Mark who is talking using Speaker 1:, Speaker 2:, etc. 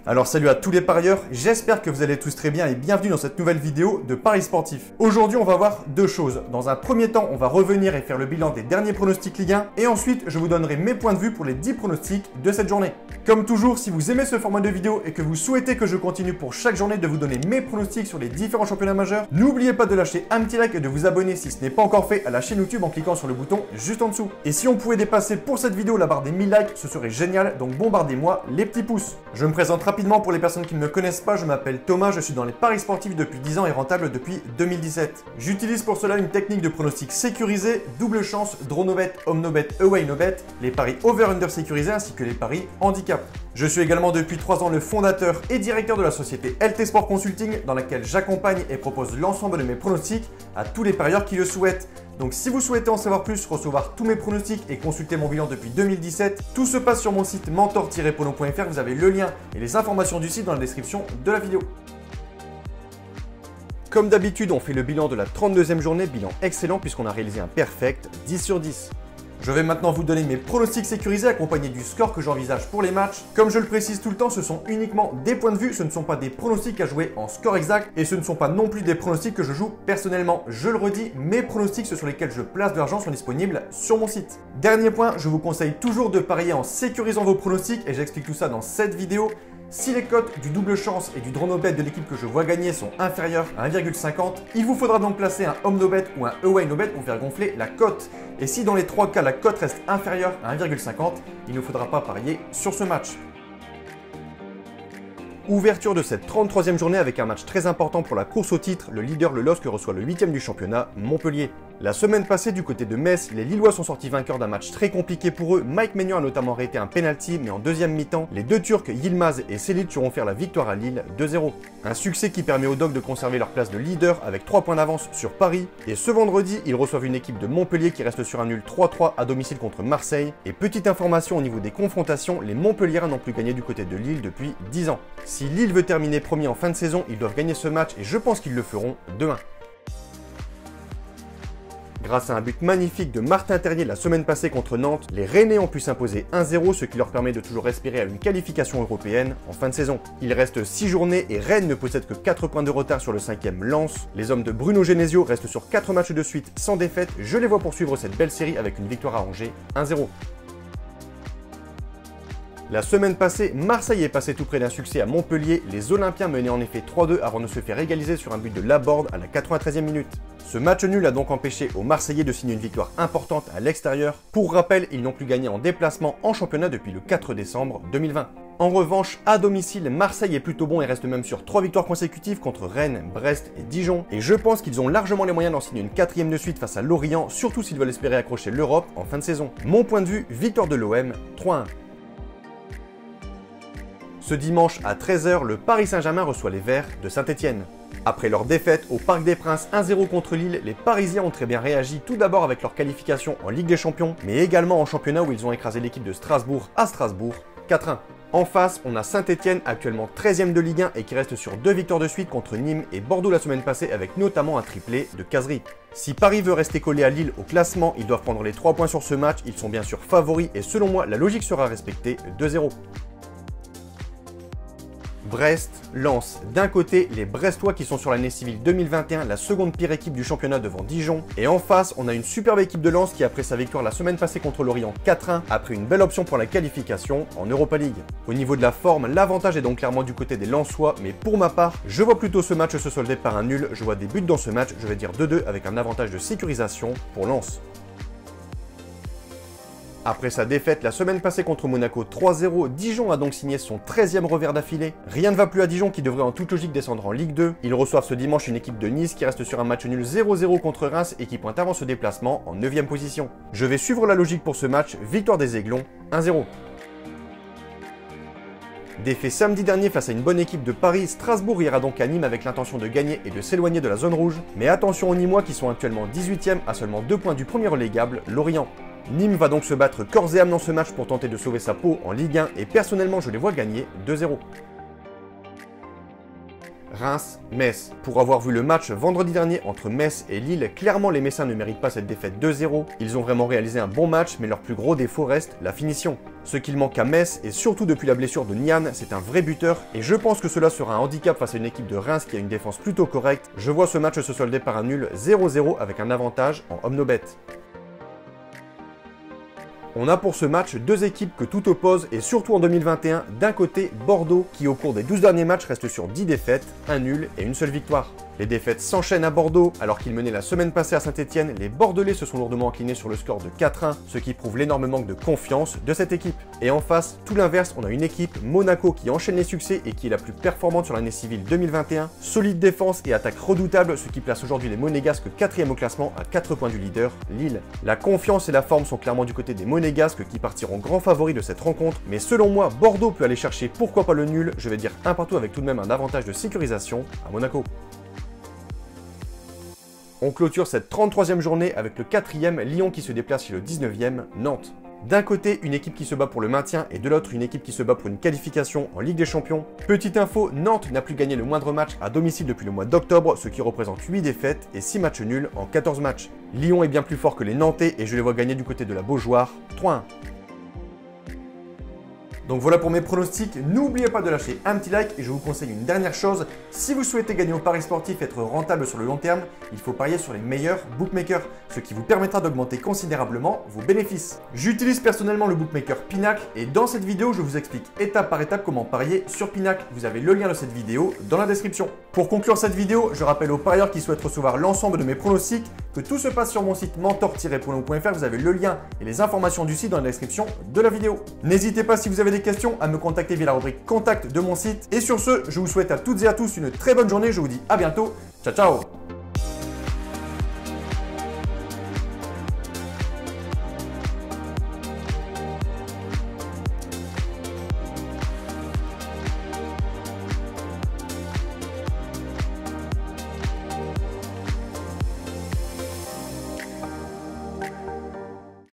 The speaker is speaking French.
Speaker 1: Alors salut à tous les parieurs, j'espère que vous allez tous très bien et bienvenue dans cette nouvelle vidéo de Paris Sportif. Aujourd'hui on va voir deux choses. Dans un premier temps, on va revenir et faire le bilan des derniers pronostics Ligue 1 et ensuite je vous donnerai mes points de vue pour les 10 pronostics de cette journée. Comme toujours, si vous aimez ce format de vidéo et que vous souhaitez que je continue pour chaque journée de vous donner mes pronostics sur les différents championnats majeurs, n'oubliez pas de lâcher un petit like et de vous abonner si ce n'est pas encore fait à la chaîne YouTube en cliquant sur le bouton juste en dessous. Et si on pouvait dépasser pour cette vidéo la barre des 1000 likes, ce serait génial, donc bombardez-moi les petits pouces. Je me présente rapidement pour les personnes qui ne me connaissent pas, je m'appelle Thomas, je suis dans les paris sportifs depuis 10 ans et rentable depuis 2017. J'utilise pour cela une technique de pronostic sécurisé, double chance, draw no bet, home no bet, away no bet, les paris over-under sécurisés ainsi que les paris handicap. Je suis également depuis 3 ans le fondateur et directeur de la société LT Sport Consulting dans laquelle j'accompagne et propose l'ensemble de mes pronostics à tous les parieurs qui le souhaitent. Donc si vous souhaitez en savoir plus, recevoir tous mes pronostics et consulter mon bilan depuis 2017, tout se passe sur mon site mentor-polo.fr, vous avez le lien et les informations du site dans la description de la vidéo. Comme d'habitude, on fait le bilan de la 32e journée, bilan excellent puisqu'on a réalisé un perfect 10 sur 10. Je vais maintenant vous donner mes pronostics sécurisés accompagnés du score que j'envisage pour les matchs. Comme je le précise tout le temps, ce sont uniquement des points de vue, ce ne sont pas des pronostics à jouer en score exact et ce ne sont pas non plus des pronostics que je joue personnellement. Je le redis, mes pronostics, ceux sur lesquels je place de l'argent sont disponibles sur mon site. Dernier point, je vous conseille toujours de parier en sécurisant vos pronostics et j'explique tout ça dans cette vidéo. Si les cotes du double chance et du draw no bet de l'équipe que je vois gagner sont inférieures à 1,50, il vous faudra donc placer un home no bet ou un away no bet pour faire gonfler la cote. Et si dans les 3 cas la cote reste inférieure à 1,50, il ne faudra pas parier sur ce match. Ouverture de cette 33e journée avec un match très important pour la course au titre, le leader le LOSC reçoit le 8e du championnat, Montpellier. La semaine passée du côté de Metz, les Lillois sont sortis vainqueurs d'un match très compliqué pour eux. Mike Maignan a notamment arrêté un penalty, mais en deuxième mi-temps, les deux Turcs Yilmaz et Selic auront faire la victoire à Lille 2-0. Un succès qui permet aux Dogs de conserver leur place de leader avec 3 points d'avance sur Paris. Et ce vendredi, ils reçoivent une équipe de Montpellier qui reste sur un nul 3-3 à domicile contre Marseille. Et petite information au niveau des confrontations, les Montpelliérains n'ont plus gagné du côté de Lille depuis 10 ans. Si Lille veut terminer premier en fin de saison, ils doivent gagner ce match et je pense qu'ils le feront 2-1. Grâce à un but magnifique de Martin Terrier la semaine passée contre Nantes, les Rennais ont pu s'imposer 1-0, ce qui leur permet de toujours respirer à une qualification européenne en fin de saison. Il reste 6 journées et Rennes ne possède que 4 points de retard sur le 5e Lens. Les hommes de Bruno Genesio restent sur 4 matchs de suite sans défaite. Je les vois poursuivre cette belle série avec une victoire à Angers 1-0. La semaine passée, Marseille est passé tout près d'un succès à Montpellier. Les Olympiens menaient en effet 3-2 avant de se faire égaliser sur un but de Laborde à la 93e minute. Ce match nul a donc empêché aux Marseillais de signer une victoire importante à l'extérieur. Pour rappel, ils n'ont plus gagné en déplacement en championnat depuis le 4 décembre 2020. En revanche, à domicile, Marseille est plutôt bon et reste même sur 3 victoires consécutives contre Rennes, Brest et Dijon. Et je pense qu'ils ont largement les moyens d'en signer une 4e de suite face à Lorient, surtout s'ils veulent espérer accrocher l'Europe en fin de saison. Mon point de vue, victoire de l'OM 3-1. Ce dimanche à 13h, le Paris Saint-Germain reçoit les Verts de Saint-Etienne. Après leur défaite au Parc des Princes 1-0 contre Lille, les Parisiens ont très bien réagi, tout d'abord avec leur qualification en Ligue des Champions, mais également en championnat où ils ont écrasé l'équipe de Strasbourg à Strasbourg 4-1. En face, on a Saint-Etienne, actuellement 13e de Ligue 1 et qui reste sur 2 victoires de suite contre Nîmes et Bordeaux la semaine passée avec notamment un triplé de Cazerie. Si Paris veut rester collé à Lille au classement, ils doivent prendre les 3 points sur ce match, ils sont bien sûr favoris et selon moi, la logique sera respectée 2-0. Brest, Lens. D'un côté, les Brestois qui sont sur l'année civile 2021, la seconde pire équipe du championnat devant Dijon. Et en face, on a une superbe équipe de Lens qui, après sa victoire la semaine passée contre Lorient 4-1, a pris une belle option pour la qualification en Europa League. Au niveau de la forme, l'avantage est donc clairement du côté des Lensois, mais pour ma part, je vois plutôt ce match se solder par un nul. Je vois des buts dans ce match, je vais dire 2-2 avec un avantage de sécurisation pour Lens. Après sa défaite la semaine passée contre Monaco 3-0, Dijon a donc signé son 13e revers d'affilée. Rien ne va plus à Dijon qui devrait en toute logique descendre en Ligue 2. Ils reçoivent ce dimanche une équipe de Nice qui reste sur un match nul 0-0 contre Reims et qui pointe avant ce déplacement en 9e position. Je vais suivre la logique pour ce match, victoire des Aiglons 1-0. Défait samedi dernier face à une bonne équipe de Paris, Strasbourg ira donc à Nîmes avec l'intention de gagner et de s'éloigner de la zone rouge. Mais attention aux Nîmois qui sont actuellement 18e à seulement 2 points du premier relégable, Lorient. Nîmes va donc se battre corps et âme dans ce match pour tenter de sauver sa peau en Ligue 1 et personnellement je les vois gagner 2-0. Reims, Metz. Pour avoir vu le match vendredi dernier entre Metz et Lille, clairement les Messins ne méritent pas cette défaite 2-0. Ils ont vraiment réalisé un bon match, mais leur plus gros défaut reste la finition. Ce qu'il manque à Metz, et surtout depuis la blessure de Nian, c'est un vrai buteur, et je pense que cela sera un handicap face à une équipe de Reims qui a une défense plutôt correcte. Je vois ce match se solder par un nul 0-0 avec un avantage en homme no bet. On a pour ce match deux équipes que tout oppose, et surtout en 2021, d'un côté Bordeaux qui au cours des 12 derniers matchs reste sur 10 défaites, un nul et une seule victoire. Les défaites s'enchaînent à Bordeaux, alors qu'ils menaient la semaine passée à Saint-Etienne, les Bordelais se sont lourdement inclinés sur le score de 4-1, ce qui prouve l'énorme manque de confiance de cette équipe. Et en face, tout l'inverse, on a une équipe, Monaco, qui enchaîne les succès et qui est la plus performante sur l'année civile 2021. Solide défense et attaque redoutable, ce qui place aujourd'hui les Monégasques 4e au classement à 4 points du leader, Lille. La confiance et la forme sont clairement du côté des Monégasques qui partiront grands favoris de cette rencontre, mais selon moi, Bordeaux peut aller chercher pourquoi pas le nul, je vais dire un partout avec tout de même un avantage de sécurisation à Monaco. On clôture cette 33e journée avec le 4e Lyon qui se déplace chez le 19e Nantes. D'un côté, une équipe qui se bat pour le maintien et de l'autre, une équipe qui se bat pour une qualification en Ligue des Champions. Petite info, Nantes n'a plus gagné le moindre match à domicile depuis le mois d'octobre, ce qui représente 8 défaites et 6 matchs nuls en 14 matchs. Lyon est bien plus fort que les Nantais et je les vois gagner du côté de la Beaujoire 3-1. Donc voilà pour mes pronostics, n'oubliez pas de lâcher un petit like et je vous conseille une dernière chose, si vous souhaitez gagner au paris sportif et être rentable sur le long terme, il faut parier sur les meilleurs bookmakers, ce qui vous permettra d'augmenter considérablement vos bénéfices. J'utilise personnellement le bookmaker Pinacle et dans cette vidéo je vous explique étape par étape comment parier sur Pinacle. Vous avez le lien de cette vidéo dans la description. Pour conclure cette vidéo, je rappelle aux parieurs qui souhaitent recevoir l'ensemble de mes pronostics que tout se passe sur mon site mentor-prono.fr, vous avez le lien et les informations du site dans la description de la vidéo. N'hésitez pas si vous avez des questions à me contacter via la rubrique contact de mon site. Et sur ce, je vous souhaite à toutes et à tous une très bonne journée. Je vous dis à bientôt. Ciao, ciao!